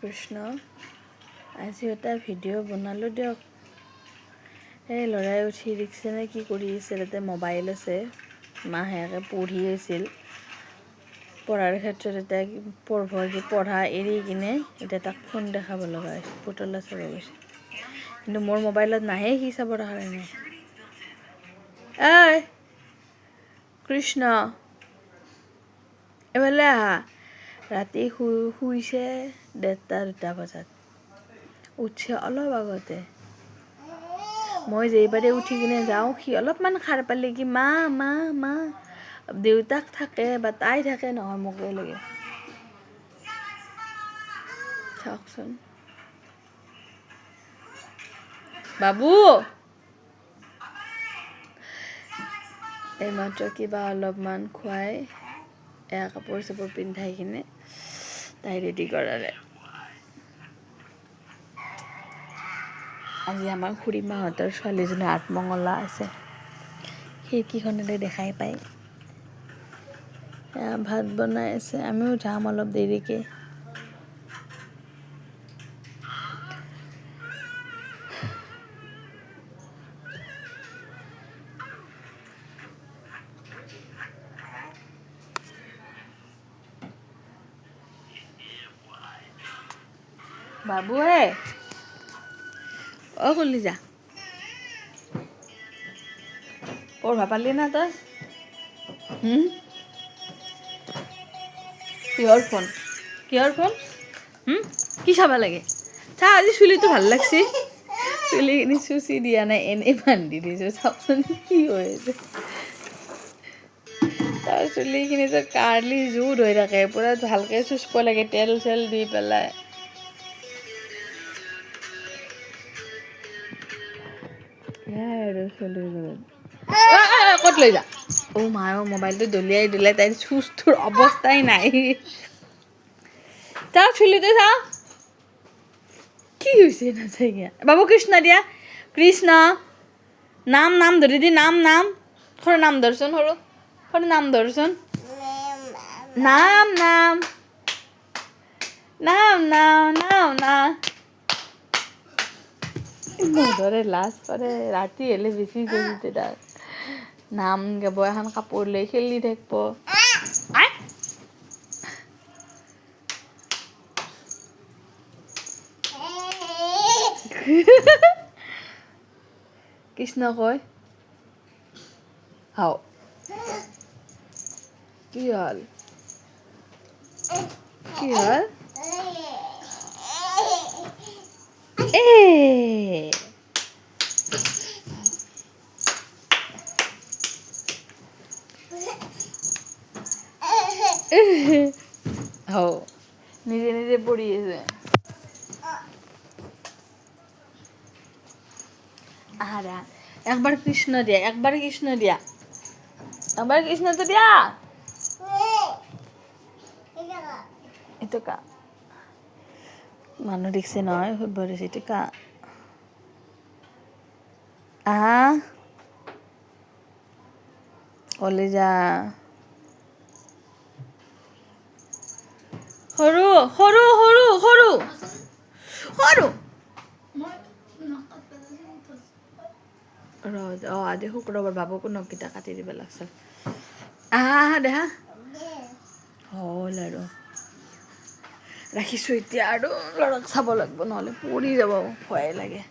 কৃষ্ণ আজি এটা ভিডিঅ' বনালোঁ দিয়ক। এই ল'ৰাই উঠি দেখিছে নে কি কৰি আছে, তাতে মোবাইল আছে, মাহেকে পঢ়ি আছিল, পঢ়াৰ ক্ষেত্ৰত এতিয়া পঢ়া এৰি কিনে এতিয়া তাক ফোন দেখাব লগা হৈছে, পুতলা চাব গৈছে। কিন্তু মোৰ মোবাইলত নাহে সি চাবৰ কাৰণে। ঐ কৃষ্ণ এইফালে আহা। ৰাতি শুইছে 1:30-2টা বজাত, উঠছে অলপ আগতে। মই যেইবাৰে উঠি কিনে যাওঁ সি অলপমান সাৰ পালে কি মা মা মা, দেউতাক থাকে বা তাই থাকে, নহয় মোকে লাগে। চাওকচোন বাবু, এইমাত্ৰ কিবা অলপমান খুৱাই কাপোৰ চাপোৰ পিন্ধাই কিনে তাই ৰেডি কৰালে। আজি আমাৰ খুৰীমাহঁতৰ ছোৱালীজনীৰ আঠমঙলা আছে, খিৰিকীখনেৰে দেখাই পায়। ভাত বনাই আছে, আমিও যাম অলপ দেৰিকে। বাবুৱে অ কলিজা, পঢ়বা পালি না তই? কিহৰ ফোন কি চাবা লাগে? চা, আজি চুলিটো ভাল লাগছি, চুলিখিনি চুচি দিয়া নাই, এনেই বান্ধি দিছোঁ। চাওকচোন কি হৈ আছে, তাৰ চুলিখিনি যে কাৰ্লি জোৰ হৈ থাকে, পূৰা ভালকৈ চুচব লাগে তেল চেল দি পেলাই। আৰু চুলিৰ ক'ত লৈ যা? মা মোবাইলটো দলিয়াই দিলে, তাইৰ চুচটোৰ অৱস্থাই নাই। চাওঁ চুলিটো চাওঁ কি হৈছে, নাচাই বাবু। কৃষ্ণ দিয়া, কৃষ্ণ নাম ধৰি দি, নাম সৰু নাম ধৰচোন, সৰু নাম ধৰচোন, নাম মধৰে লাজ পাৰে, ৰাতি হ'লে বেছি জলদি তাৰ নাম গাব, এখন কাপোৰ লৈ খেলি থাকিব। কৃষ্ণ কয় হাও, কি হ'ল নিজে নিজে পৰি আছে। আহাৰা একবাৰ কৃষ্ণ দিয়া, কৃষ্ণটো দিয়া। এইটো কা মানুহ দেখছে নহয়, সুধব দিছে, এইটো কা কলিজা সৰু সৰু সৰু সৰু সৰু আজি শুক্ৰবাৰ, বাবুকো নখকেইটা কাটি দিব লাগিছিল। দেহা হ'ল আৰু ৰাখিছোঁ এতিয়া, আৰু ল'ৰাক চাব লাগিব, নহ'লে পৰি যাব, ভয়ে লাগে।